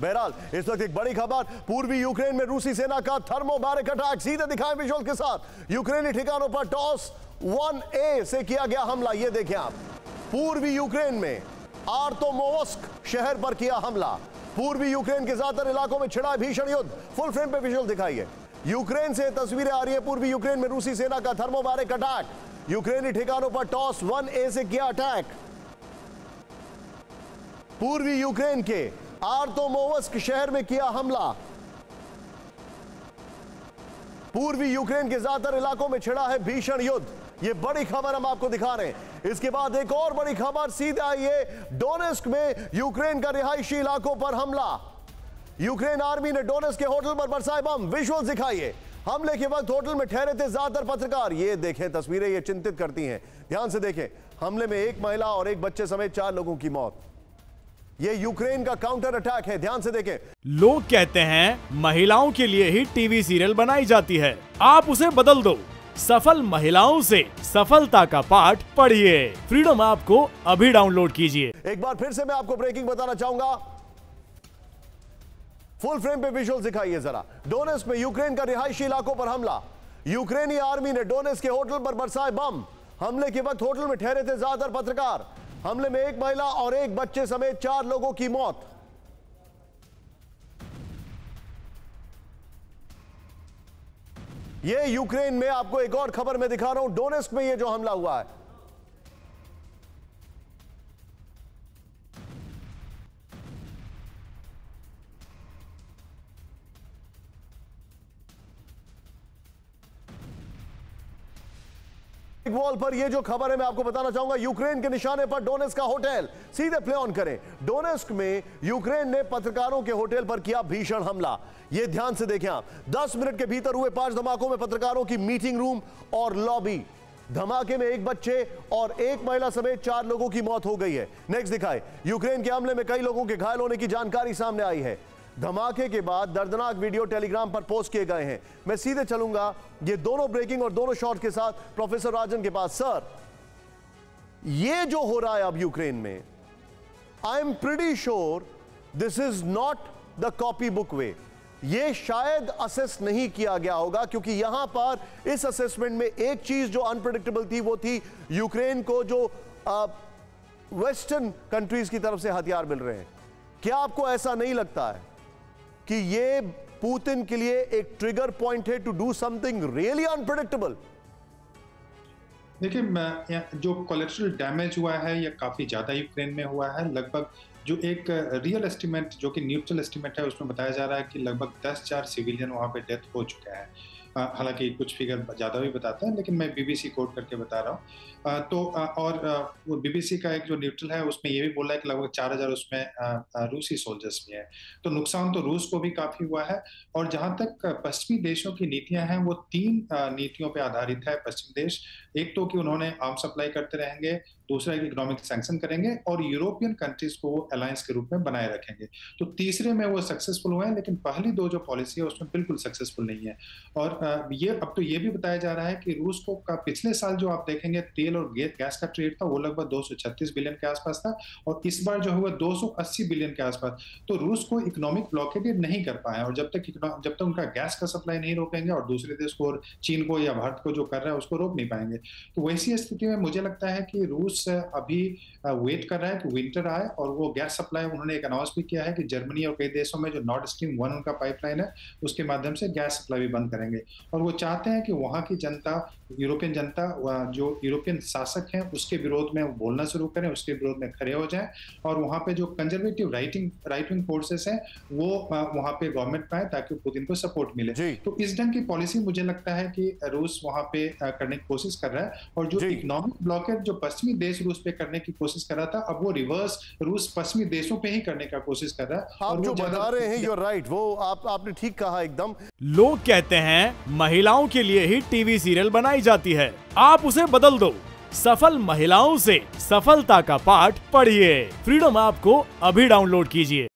बहरहाल इस वक्त एक बड़ी खबर, पूर्वी यूक्रेन में रूसी सेना का थर्मोबैरिक अटैक। सीधे दिखाएं विजुअल के साथ। यूक्रेनी ठिकानों पर टॉस 1A से किया गया हमला। ये देखें आप, पूर्वी यूक्रेन में आर्तोमोवस्क शहर पर किया हमला। पूर्वी यूक्रेन के ज्यादातर इलाकों में छिड़ा भीषण युद्ध। फुल फ्रेम पे विजुअल दिखाइए। यूक्रेन से तस्वीरें आ रही है। पूर्वी यूक्रेन में रूसी सेना का थर्मोबैरिक अटैक। यूक्रेनी ठिकानों पर टॉस 1A से किया अटैक। पूर्वी यूक्रेन के आर्तोमोवस्क शहर में किया हमला। पूर्वी यूक्रेन के ज्यादातर इलाकों में छिड़ा है भीषण युद्ध। ये बड़ी खबर हम आपको दिखा रहे हैं। इसके बाद एक और बड़ी खबर सीधे आई है, डोनेस्क में यूक्रेन का रिहायशी इलाकों पर हमला। यूक्रेन आर्मी ने डोनेस्क के होटल पर बरसाए बम। विजुअल दिखाइए। हमले के वक्त होटल में ठहरे थे ज्यादातर पत्रकार। ये देखें तस्वीरें, ये चिंतित करती हैं। ध्यान से देखें, हमले में एक महिला और एक बच्चे समेत 4 लोगों की मौत। ये यूक्रेन का काउंटर अटैक है। ध्यान से देखें। लोग कहते हैं महिलाओं के लिए ही टीवी सीरियल बनाई जाती है, आप उसे बदल दो। सफल महिलाओं से सफलता का पाठ पढ़िए। फ्रीडम ऐप को अभी डाउनलोड कीजिए। एक बार फिर से मैं आपको ब्रेकिंग बताना चाहूंगा। फुल फ्रेम पे विजुअल दिखाइए जरा। डोनेस्क में यूक्रेन का रिहायशी इलाकों पर हमला। यूक्रेनी आर्मी ने डोनेस्क के होटल पर बरसाए बम। हमले के वक्त होटल में ठहरे थे ज्यादातर पत्रकार। हमले में एक महिला और एक बच्चे समेत 4 लोगों की मौत। ये यूक्रेन में आपको एक और खबर मैं दिखा रहा हूं। डोनेस्क में ये जो हमला हुआ है, वॉल पर ये जो खबर है मैं आपको बताना चाहूंगा। यूक्रेन के निशाने पर डोनेस्क का होटल। सीधे प्ले ऑन करें। डोनेस्क में यूक्रेन ने पत्रकारों के होटल पर किया भीषण हमला। ये ध्यान से देखें आप। 10 मिनट के भीतर हुए 5 धमाकों में पत्रकारों की मीटिंग रूम और लॉबी। धमाके में एक बच्चे और एक महिला समेत 4 लोगों की मौत हो गई है। नेक्स्ट दिखाए। यूक्रेन के हमले में कई लोगों के घायल होने की जानकारी सामने आई है। धमाके के बाद दर्दनाक वीडियो टेलीग्राम पर पोस्ट किए गए हैं। मैं सीधे चलूंगा ये दोनों ब्रेकिंग और दोनों शॉट के साथ प्रोफेसर राजन के पास। सर, ये जो हो रहा है अब यूक्रेन में, I am pretty sure this is not the copybook way. ये शायद असेस नहीं किया गया होगा, क्योंकि यहां पर इस असेसमेंट में एक चीज जो अनप्रेडिक्टेबल थी वो थी यूक्रेन को जो वेस्टर्न कंट्रीज की तरफ से हथियार मिल रहे हैं। क्या आपको ऐसा नहीं लगता है कि ये पुतिन के लिए एक ट्रिगर पॉइंट है to do something really unpredictable? देखिए, जो कोलेटरल डैमेज हुआ है ये काफ़ी ज़्यादा यूक्रेन में हुआ है। लगभग जो एक रियल एस्टिमेट जो कि न्यूट्रल एस्टिमेट है उसमें बताया जा रहा है कि लगभग 10,000 सिविलियन वहाँ पे डेथ हो चुके हैं। हालांकि कुछ फिगर ज़्यादा भी बताते हैं, लेकिन मैं बीबीसी कोट करके बता रहा हूँ। वो बीबीसी का एक जो न्यूट्रल है उसमें ये भी बोल रहा है कि लगभग 4,000 उसमें रूसी सोल्जर्स भी हैं। तो नुकसान तो रूस को भी काफ़ी हुआ है। और जहाँ तक पश्चिमी देशों की नीतियाँ हैं वो 3 नीतियों पर आधारित है पश्चिमी देश। एक तो कि उन्होंने आर्म्स सप्लाई करते रहेंगे, दूसरा कि इकोनॉमिक सैंक्शन करेंगे और यूरोपियन कंट्रीज को अलायंस के रूप में बनाए रखेंगे। तो तीसरे में वो सक्सेसफुल हुए हैं, लेकिन पहली 2 जो पॉलिसी है उसमें बिल्कुल सक्सेसफुल नहीं है। और ये अब तो ये भी बताया जा रहा है कि रूस को का पिछले साल जो आप देखेंगे तेल और गैस का ट्रेड था वो लगभग 236 बिलियन के आसपास था, और इस बार जो हुआ 280 बिलियन के आसपास। तो रूस को इकोनॉमिक ब्लॉकेड नहीं कर पाए, और जब तक उनका गैस का सप्लाई नहीं रोकेंगे और दूसरे देश को, चीन को या भारत को जो कर रहा है उसको रोक नहीं पाएंगे। तो वैसी स्थिति में मुझे लगता है कि रूस अभी वेट कर रहा है कि विंटर आए, और वो गैस सप्लाई उन्होंने एक अनाउंस भी किया है कि जर्मनी और कई देशों में जो नॉर्ड स्ट्रीम 1 उनका पाइपलाइन है उसके माध्यम से गैस सप्लाई भी बंद करेंगे। और वो चाहते हैं कि वहाँ की जनता, यूरोपियन जनता, जो यूरोपियन शासक हैं उसके विरोध में बोलना शुरू करें, उसके विरोध में खड़े हो जाएं, और वहाँ पे जो कंजर्वेटिव राइट विंग फोर्सेस हैं वो वहाँ पे गवर्नमेंट पाए ताकि पुतिन को सपोर्ट मिले। तो इस ढंग की पॉलिसी मुझे लगता है कि रूस वहाँ पे करने की कोशिश कर रहा है। और जो इकोनॉमिक ब्लॉकेज जो पश्चिमी देश रूस पे करने की कोशिश कर रहा था, अब वो रिवर्स रूस पश्चिमी देशों पे ही करने का कोशिश कर रहा है। आप जो बता रहे हैं यू आर राइट, वो आपने ठीक कहा एकदम। लोग कहते हैं महिलाओं के लिए ही टीवी सीरियल बनाई जाती है, आप उसे बदल दो। सफल महिलाओं से सफलता का पाठ पढ़िए। फ्रीडम ऐप को अभी डाउनलोड कीजिए।